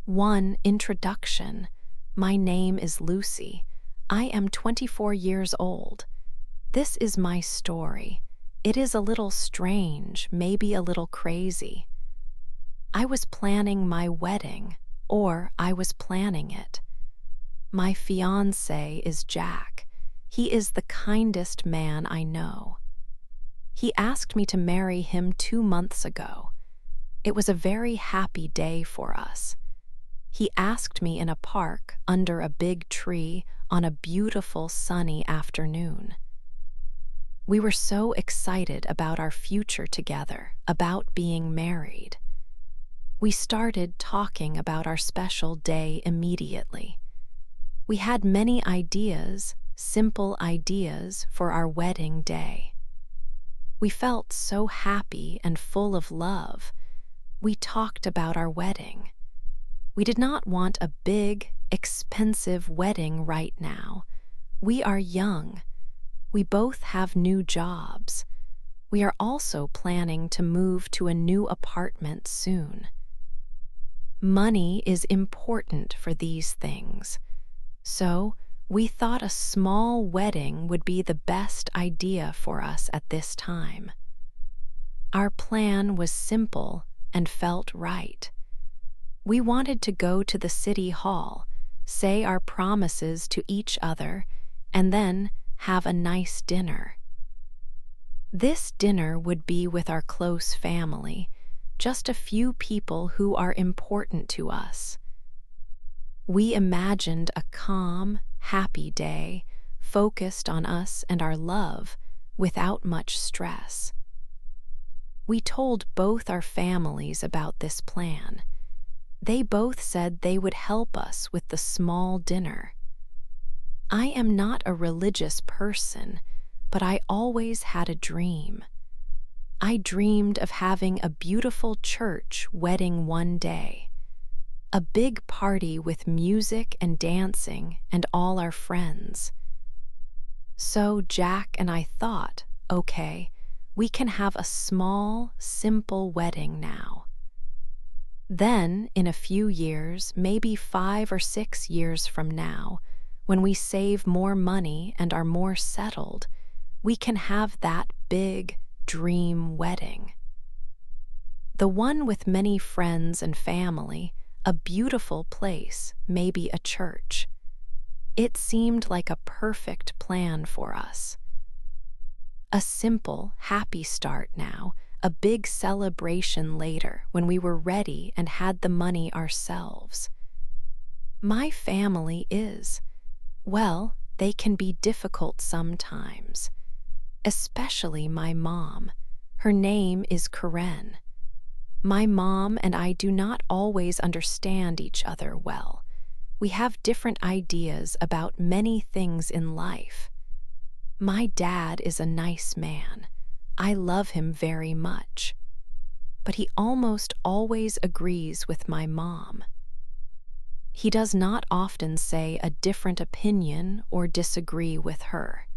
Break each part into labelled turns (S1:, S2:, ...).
S1: 1. Introduction. My name is Lucy. I am 24 years old. This is my story. It is a little strange, maybe a little crazy. I was planning my wedding, or I was planning it. My fiancé is Jack. He is the kindest man I know. He asked me to marry him 2 months ago. It was a very happy day for us. He asked me in a park under a big tree on a beautiful sunny afternoon. We were so excited about our future together, about being married. We started talking about our special day immediately. We had many ideas, simple ideas for our wedding day. We felt so happy and full of love. We talked about our wedding. We did not want a big, expensive wedding right now. We are young. We both have new jobs. We are also planning to move to a new apartment soon. Money is important for these things. So, we thought a small wedding would be the best idea for us at this time. Our plan was simple and felt right. We wanted to go to the city hall, say our promises to each other, and then have a nice dinner. This dinner would be with our close family, just a few people who are important to us. We imagined a calm, happy day, focused on us and our love, without much stress. We told both our families about this plan. They both said they would help us with the small dinner. I am not a religious person, but I always had a dream. I dreamed of having a beautiful church wedding one day. A big party with music and dancing and all our friends. So Jack and I thought, okay, we can have a small, simple wedding now. Then, in a few years, maybe 5 or 6 years from now, when we save more money and are more settled, we can have that big dream wedding. The one with many friends and family, a beautiful place, maybe a church. It seemed like a perfect plan for us. A simple, happy start now, a big celebration later when we were ready and had the money ourselves. My family is, well, they can be difficult sometimes, especially my mom. Her name is Karen. My mom and I do not always understand each other well. We have different ideas about many things in life. My dad is a nice man. I love him very much. But he almost always agrees with my mom. He does not often say a different opinion or disagree with her.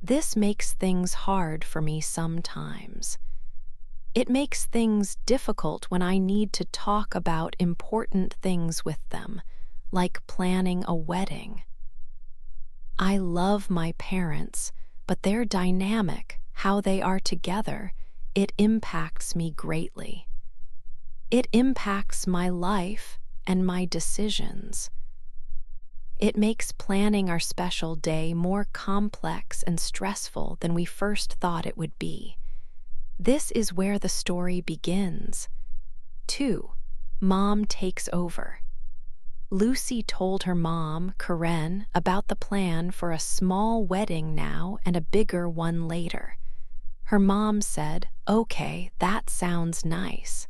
S1: This makes things hard for me sometimes. It makes things difficult when I need to talk about important things with them, like planning a wedding. I love my parents, but their dynamic, how they are together, it impacts me greatly. It impacts my life and my decisions. It makes planning our special day more complex and stressful than we first thought it would be. This is where the story begins. 2. Mom takes over. Lucy told her mom, Karen, about the plan for a small wedding now and a bigger one later. Her mom said, "Okay, that sounds nice."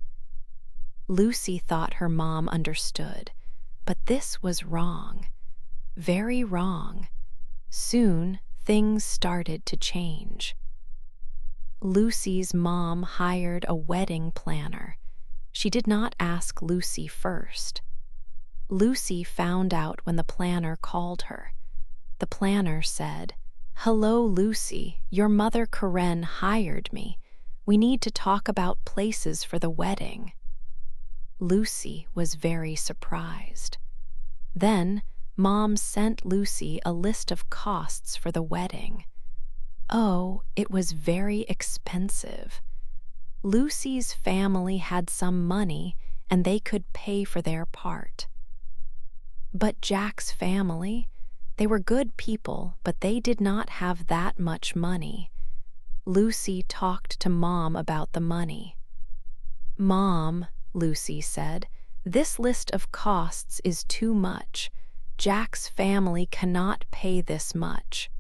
S1: Lucy thought her mom understood, but this was wrong. Very wrong. Soon, things started to change. Lucy's mom hired a wedding planner. She did not ask Lucy first. Lucy found out when the planner called her. The planner said, "Hello, Lucy. Your mother Karen hired me. We need to talk about places for the wedding." Lucy was very surprised. Then, Mom sent Lucy a list of costs for the wedding. Oh, it was very expensive. Lucy's family had some money and they could pay for their part. But Jack's family, they were good people, but they did not have that much money. Lucy talked to Mom about the money. "Mom," Lucy said, "this list of costs is too much. Jack's family cannot pay this much."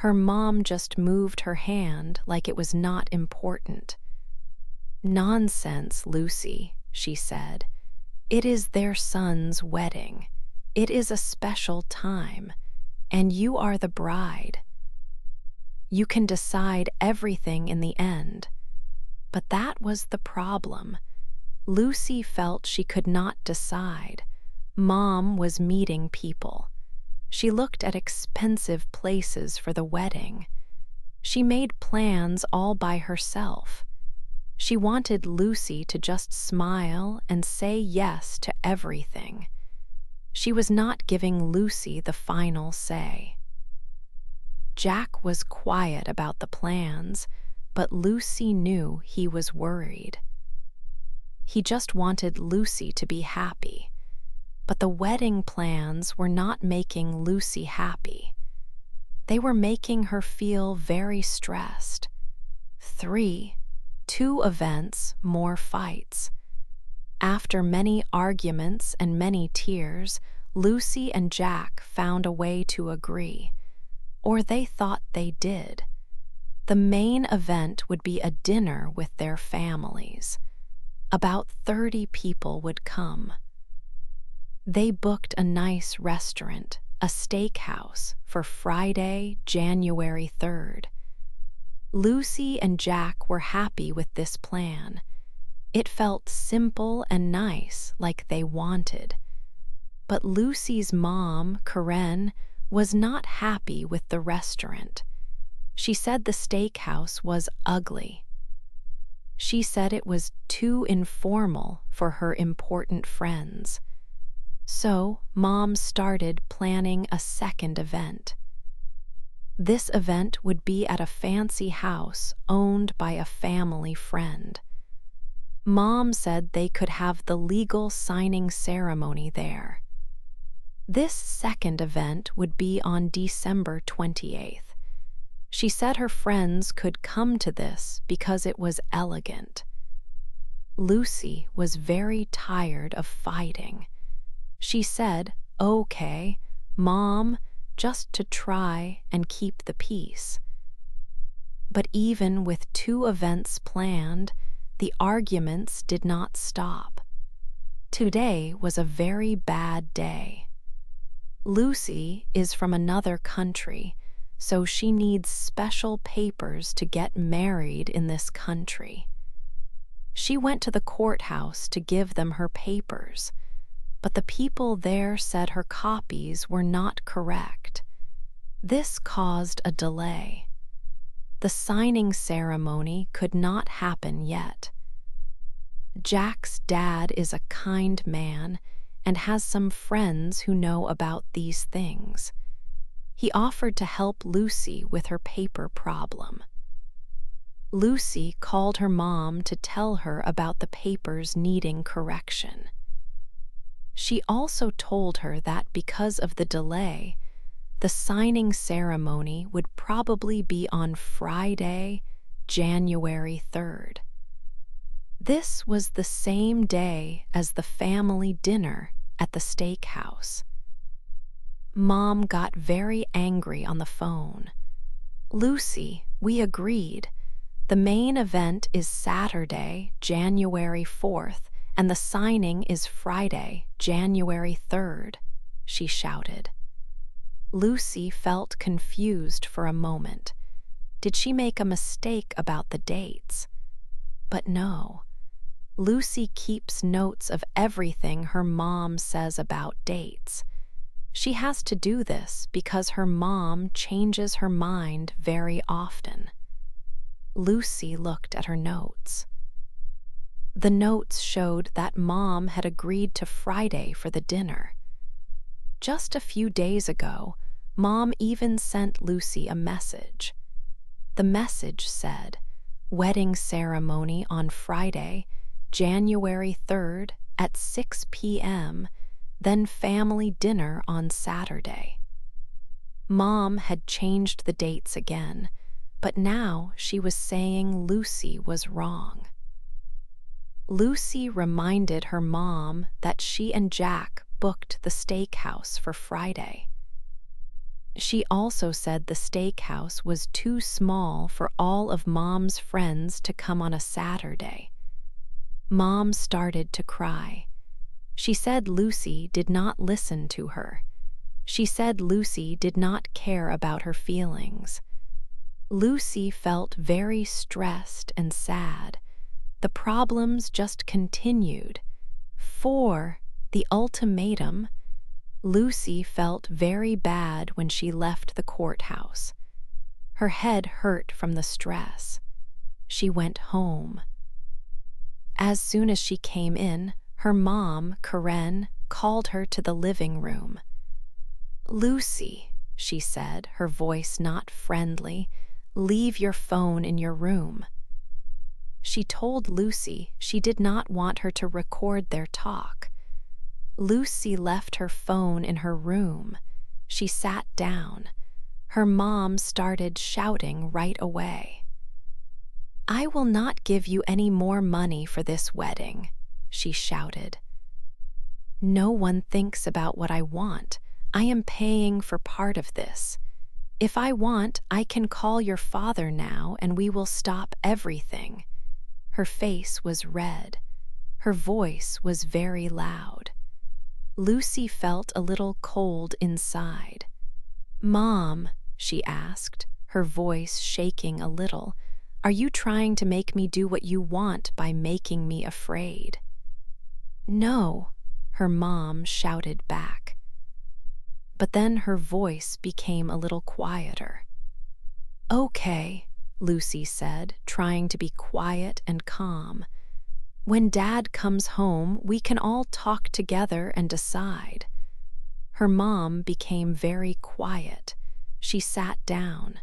S1: Her mom just moved her hand like it was not important. "Nonsense, Lucy," she said. "It is their son's wedding. It is a special time, and you are the bride. You can decide everything in the end." But that was the problem. Lucy felt she could not decide. Mom was meeting people. She looked at expensive places for the wedding. She made plans all by herself. She wanted Lucy to just smile and say yes to everything. She was not giving Lucy the final say. Jack was quiet about the plans, but Lucy knew he was worried. He just wanted Lucy to be happy. But the wedding plans were not making Lucy happy. They were making her feel very stressed. 2 events, more fights. After many arguments and many tears, Lucy and Jack found a way to agree. Or they thought they did. The main event would be a dinner with their families. About 30 people would come. They booked a nice restaurant, a steakhouse, for Friday, January 3rd. Lucy and Jack were happy with this plan. It felt simple and nice, like they wanted. But Lucy's mom, Karen, was not happy with the restaurant. She said the steakhouse was ugly. She said it was too informal for her important friends. So, Mom started planning a second event. This event would be at a fancy house owned by a family friend. Mom said they could have the legal signing ceremony there. This second event would be on December 28th. She said her friends could come to this because it was elegant. Lucy was very tired of fighting. She said, "Okay, Mom," just to try and keep the peace. But even with 2 events planned, the arguments did not stop. Today was a very bad day. Lucy is from another country, so she needs special papers to get married in this country. She went to the courthouse to give them her papers, but the people there said her copies were not correct. This caused a delay. The signing ceremony could not happen yet. Jack's dad is a kind man and has some friends who know about these things. He offered to help Lucy with her paper problem. Lucy called her mom to tell her about the papers needing correction. She also told her that because of the delay, the signing ceremony would probably be on Friday, January 3rd. This was the same day as the family dinner at the steakhouse. Mom got very angry on the phone. "Lucy, we agreed. The main event is Saturday, January 4th, and the signing is Friday, January 3rd, she shouted. Lucy felt confused for a moment. Did she make a mistake about the dates? But no. Lucy keeps notes of everything her mom says about dates. She has to do this because her mom changes her mind very often. Lucy looked at her notes. The notes showed that Mom had agreed to Friday for the dinner. Just a few days ago, Mom even sent Lucy a message. The message said, "Wedding ceremony on Friday, January 3rd at 6 p.m., then family dinner on Saturday." Mom had changed the dates again, but now she was saying Lucy was wrong. Lucy reminded her mom that she and Jack booked the steakhouse for Friday. She also said the steakhouse was too small for all of Mom's friends to come on a Saturday. Mom started to cry. She said Lucy did not listen to her. She said Lucy did not care about her feelings. Lucy felt very stressed and sad. The problems just continued. For the ultimatum, Lucy felt very bad when she left the courthouse. Her head hurt from the stress. She went home. As soon as she came in, her mom, Karen, called her to the living room. "Lucy," she said, her voice not friendly, "leave your phone in your room." She told Lucy she did not want her to record their talk. Lucy left her phone in her room. She sat down. Her mom started shouting right away. "I will not give you any more money for this wedding," she shouted. "No one thinks about what I want. I am paying for part of this. If I want, I can call your father now and we will stop everything." Her face was red. Her voice was very loud. Lucy felt a little cold inside. "Mom," she asked, her voice shaking a little, "are you trying to make me do what you want by making me afraid?" "No," her mom shouted back. But then her voice became a little quieter. "Okay," Lucy said, trying to be quiet and calm. "When Dad comes home, we can all talk together and decide." Her mom became very quiet. She sat down.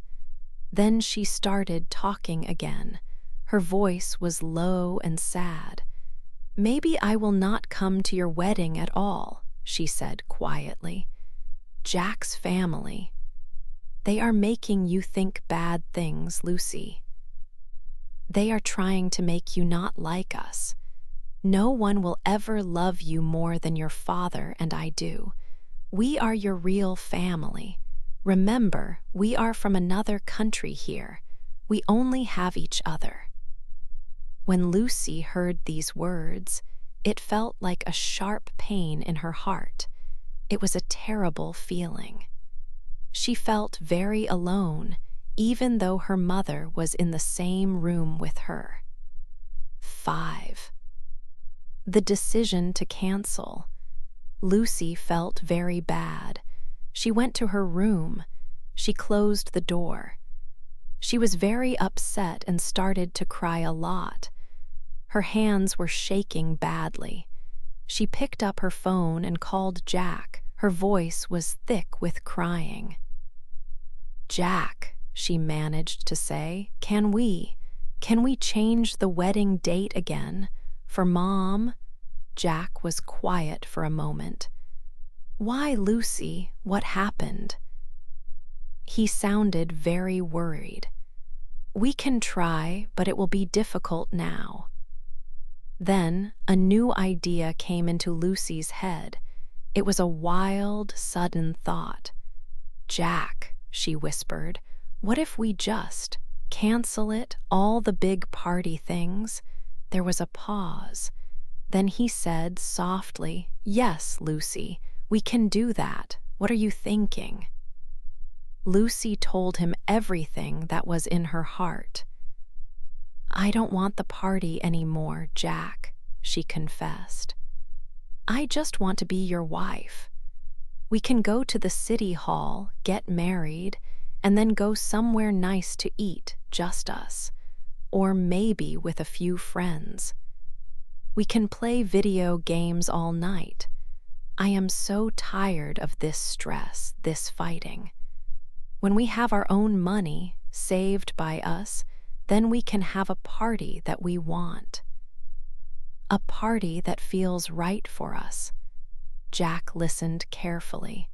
S1: Then she started talking again. Her voice was low and sad. "Maybe I will not come to your wedding at all," she said quietly. "Jack's family. They are making you think bad things, Lucy. They are trying to make you not like us. No one will ever love you more than your father and I do. We are your real family. Remember, we are from another country here. We only have each other." When Lucy heard these words, it felt like a sharp pain in her heart. It was a terrible feeling. She felt very alone, even though her mother was in the same room with her. 5. The decision to cancel. Lucy felt very bad. She went to her room. She closed the door. She was very upset and started to cry a lot. Her hands were shaking badly. She picked up her phone and called Jack. Her voice was thick with crying. "Jack," she managed to say, Can we change the wedding date again? For Mom?" Jack was quiet for a moment. "Why, Lucy, what happened?" He sounded very worried. "We can try, but it will be difficult now." Then a new idea came into Lucy's head. It was a wild, sudden thought. "Jack," she whispered, "what if we just cancel it, all the big party things?" There was a pause. Then he said softly, "Yes, Lucy, we can do that. What are you thinking?" Lucy told him everything that was in her heart. "I don't want the party anymore, Jack," she confessed. "I just want to be your wife. We can go to the city hall, get married, and then go somewhere nice to eat, just us. Or maybe with a few friends." We can play video games all night. I am so tired of this stress, this fighting. When we have our own money saved by us, then we can have a party that we want. A party that feels right for us. Jack listened carefully.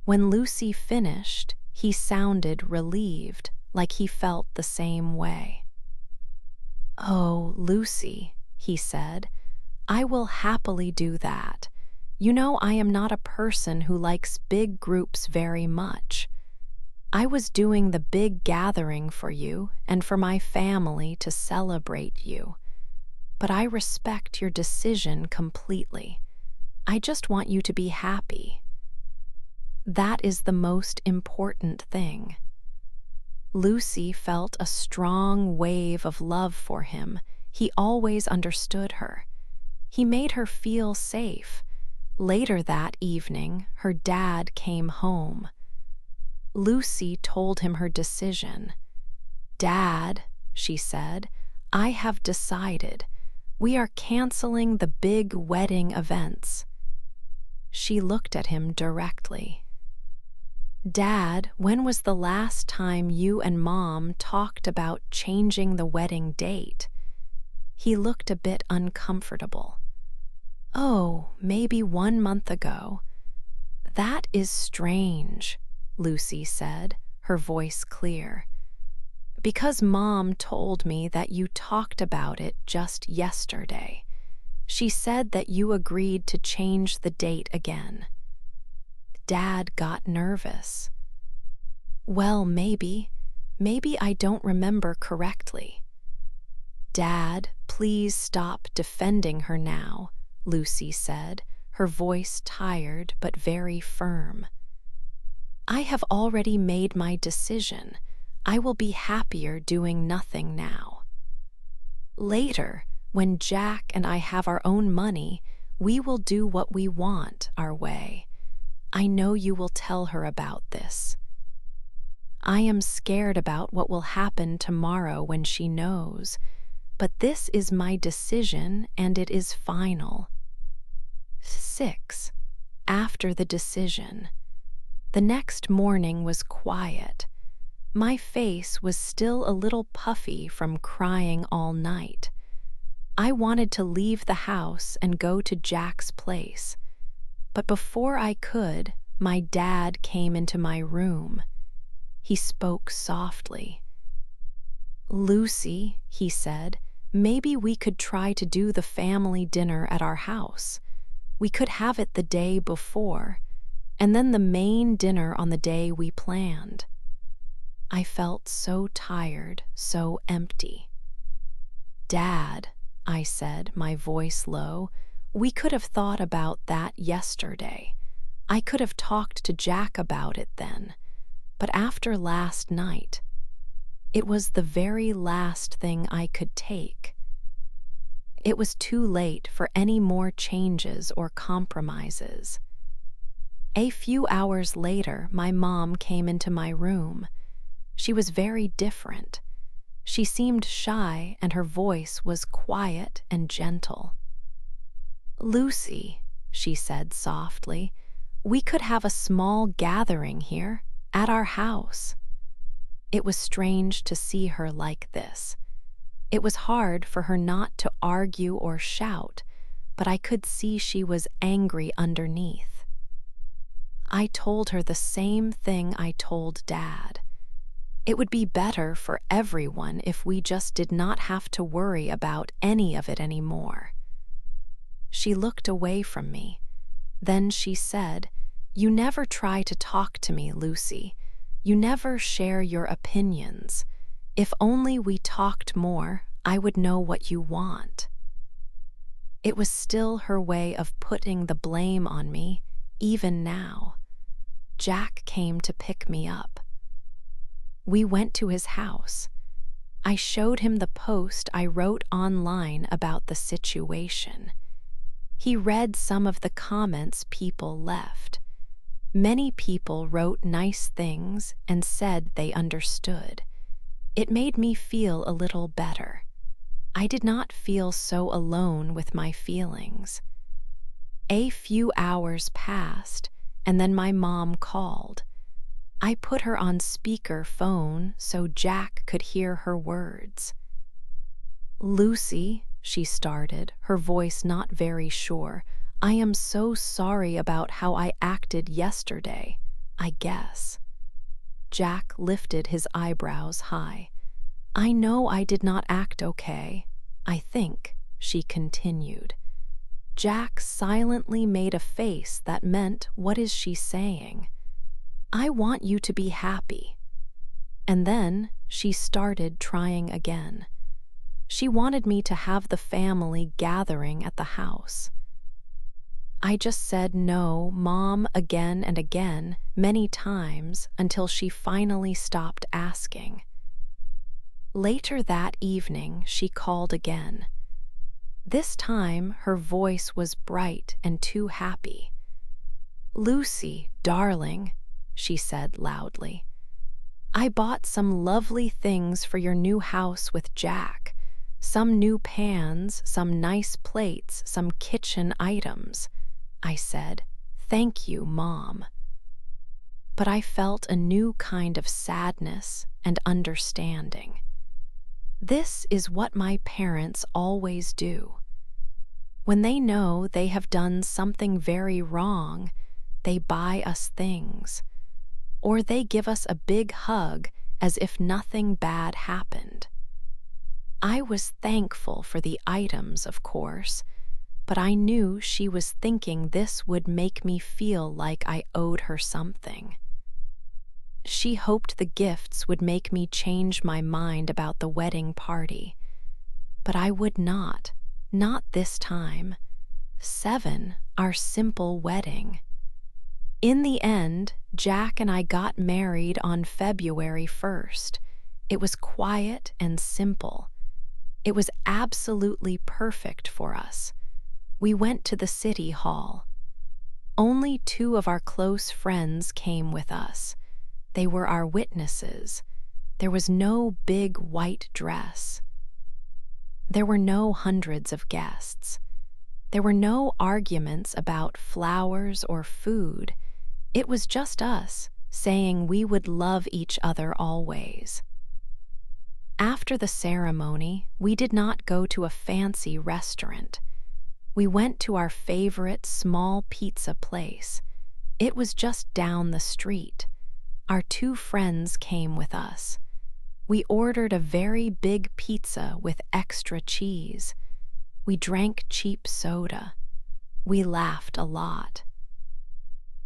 S1: When Lucy finished, he sounded relieved, like he felt the same way. "Oh, Lucy," he said, "I will happily do that. You know, I am not a person who likes big groups very much. I was doing the big gathering for you and for my family to celebrate you. But I respect your decision completely. I just want you to be happy. That is the most important thing." Lucy felt a strong wave of love for him. He always understood her. He made her feel safe. Later that evening, her dad came home. Lucy told him her decision. "Dad," she said, "I have decided. We are canceling the big wedding events." She looked at him directly. "Dad, when was the last time you and Mom talked about changing the wedding date?" He looked a bit uncomfortable. "Oh, maybe 1 month ago." "That is strange," Lucy said, her voice clear. "Because Mom told me that you talked about it just yesterday. She said that you agreed to change the date again." Dad got nervous. "Well, maybe I don't remember correctly." "Dad, please stop defending her now," Lucy said, her voice tired but very firm. "I have already made my decision. I will be happier doing nothing now. Later, when Jack and I have our own money, we will do what we want our way. I know you will tell her about this. I am scared about what will happen tomorrow when she knows, but this is my decision and it is final." 6. After the decision. The next morning was quiet. My face was still a little puffy from crying all night. I wanted to leave the house and go to Jack's place. But before I could, my dad came into my room. He spoke softly. "Lucy," he said, "maybe we could try to do the family dinner at our house. We could have it the day before, and then the main dinner on the day we planned." I felt so tired, so empty. "Dad," I said, my voice low, "we could have thought about that yesterday. I could have talked to Jack about it then. But after last night, it was the very last thing I could take. It was too late for any more changes or compromises." A few hours later, my mom came into my room. She was very different. She seemed shy and her voice was quiet and gentle. "Lucy," she said softly, "we could have a small gathering here, at our house." It was strange to see her like this. It was hard for her not to argue or shout, but I could see she was angry underneath. I told her the same thing I told Dad. It would be better for everyone if we just did not have to worry about any of it anymore. She looked away from me. Then she said, "You never try to talk to me, Lucy. You never share your opinions. If only we talked more, I would know what you want." It was still her way of putting the blame on me, even now. Jack came to pick me up. We went to his house. I showed him the post I wrote online about the situation. He read some of the comments people left. Many people wrote nice things and said they understood. It made me feel a little better. I did not feel so alone with my feelings. A few hours passed, and then my mom called. I put her on speaker phone so Jack could hear her words. "Lucy," she started, her voice not very sure, "I am so sorry about how I acted yesterday, I guess." Jack lifted his eyebrows high. "I know I did not act okay, I think," she continued. Jack silently made a face that meant, "What is she saying?" "I want you to be happy." And then she started trying again. She wanted me to have the family gathering at the house. I just said no, Mom, again and again, many times, until she finally stopped asking. Later that evening, she called again. This time, her voice was bright and too happy. "Lucy, darling," she said loudly, "I bought some lovely things for your new house with Jack. Some new pans, some nice plates, some kitchen items." I said, "Thank you, Mom." But I felt a new kind of sadness and understanding. This is what my parents always do. When they know they have done something very wrong, they buy us things, or they give us a big hug as if nothing bad happened. I was thankful for the items, of course, but I knew she was thinking this would make me feel like I owed her something. She hoped the gifts would make me change my mind about the wedding party, but I would not this time. 7, our simple wedding. In the end, Jack and I got married on February 1st. It was quiet and simple. It was absolutely perfect for us. We went to the city hall. Only 2 of our close friends came with us. They were our witnesses. There was no big white dress. There were no hundreds of guests. There were no arguments about flowers or food. It was just us saying we would love each other always. After the ceremony, we did not go to a fancy restaurant. We went to our favorite small pizza place. It was just down the street. Our 2 friends came with us. We ordered a very big pizza with extra cheese. We drank cheap soda. We laughed a lot.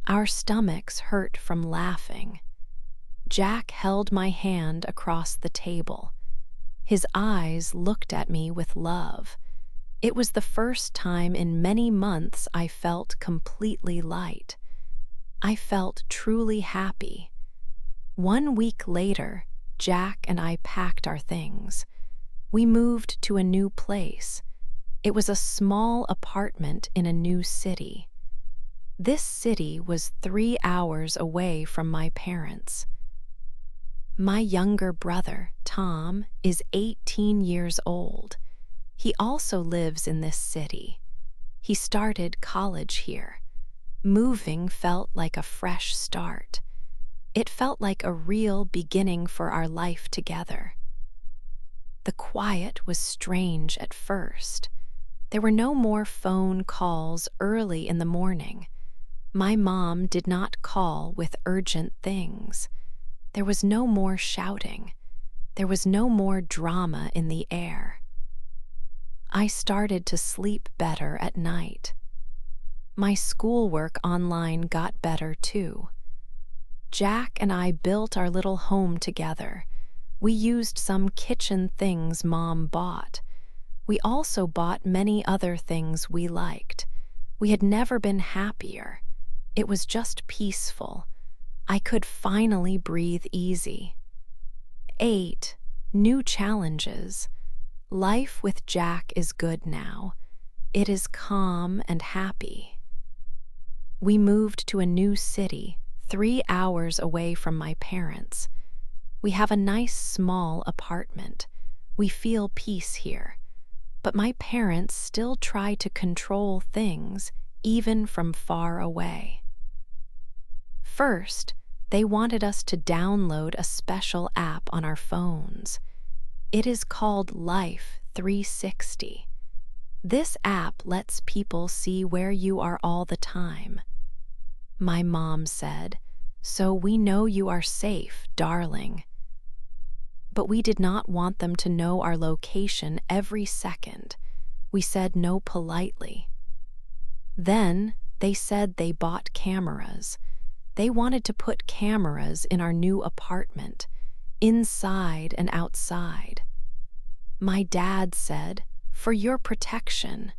S1: Our stomachs hurt from laughing. Jack held my hand across the table. His eyes looked at me with love. It was the first time in many months I felt completely light. I felt truly happy. 1 week later, Jack and I packed our things. We moved to a new place. It was a small apartment in a new city. This city was 3 hours away from my parents. My younger brother, Tom, is 18 years old. He also lives in this city. He started college here. Moving felt like a fresh start. It felt like a real beginning for our life together. The quiet was strange at first. There were no more phone calls early in the morning. My mom did not call with urgent things. There was no more shouting. There was no more drama in the air. I started to sleep better at night. My schoolwork online got better too. Jack and I built our little home together. We used some kitchen things Mom bought. We also bought many other things we liked. We had never been happier. It was just peaceful. I could finally breathe easy. 8, new challenges. Life with Jack is good now. It is calm and happy. We moved to a new city, 3 hours away from my parents. We have a nice small apartment. We feel peace here. but my parents still try to control things even from far away. First, they wanted us to download a special app on our phones. It is called Life 360. This app lets people see where you are all the time. My mom said, "So we know you are safe, darling." But we did not want them to know our location every second. We said no politely. Then they said they bought cameras. They wanted to put cameras in our new apartment, inside and outside. My dad said, "For your protection."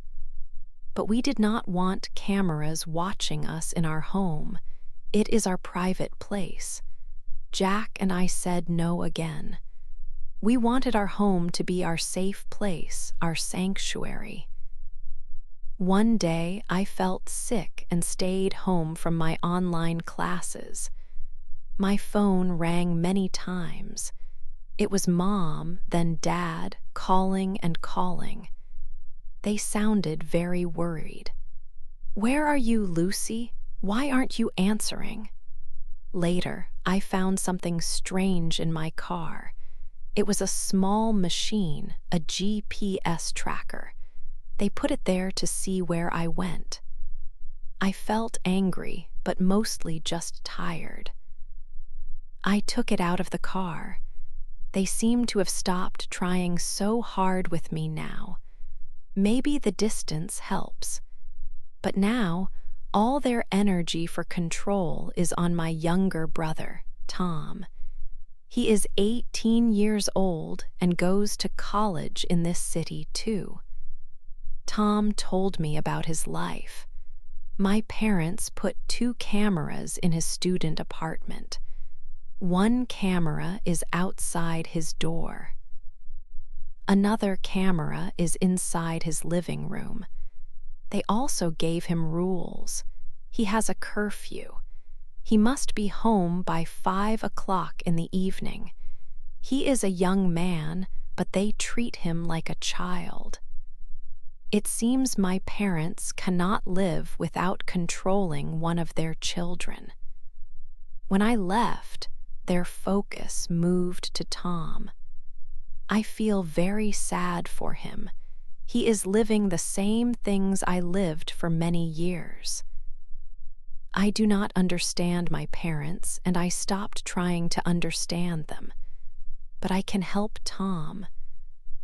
S1: But we did not want cameras watching us in our home. It is our private place. Jack and I said no again. We wanted our home to be our safe place, our sanctuary. One day, I felt sick and stayed home from my online classes. My phone rang many times. It was Mom, then Dad, calling and calling. They sounded very worried. "Where are you, Lucy? Why aren't you answering?" Later, I found something strange in my car. It was a small machine, a GPS tracker. They put it there to see where I went. I felt angry, but mostly just tired. I took it out of the car. They seem to have stopped trying so hard with me now. Maybe the distance helps. But now, all their energy for control is on my younger brother, Tom. He is 18 years old and goes to college in this city too. Tom told me about his life. My parents put 2 cameras in his student apartment. One camera is outside his door. Another camera is inside his living room. They also gave him rules. He has a curfew. He must be home by 5 o'clock in the evening. He is a young man, but they treat him like a child. It seems my parents cannot live without controlling one of their children. When I left, their focus moved to Tom. I feel very sad for him. He is living the same things I lived for many years. I do not understand my parents, and I stopped trying to understand them. But I can help Tom.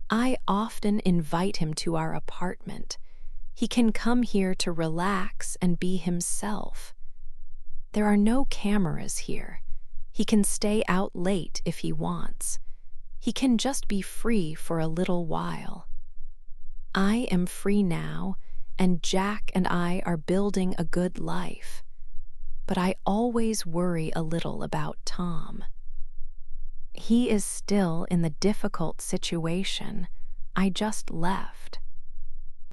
S1: I often invite him to our apartment. He can come here to relax and be himself. There are no cameras here. He can stay out late if he wants. He can just be free for a little while. I am free now, and Jack and I are building a good life. But I always worry a little about Tom. He is still in the difficult situation I just left.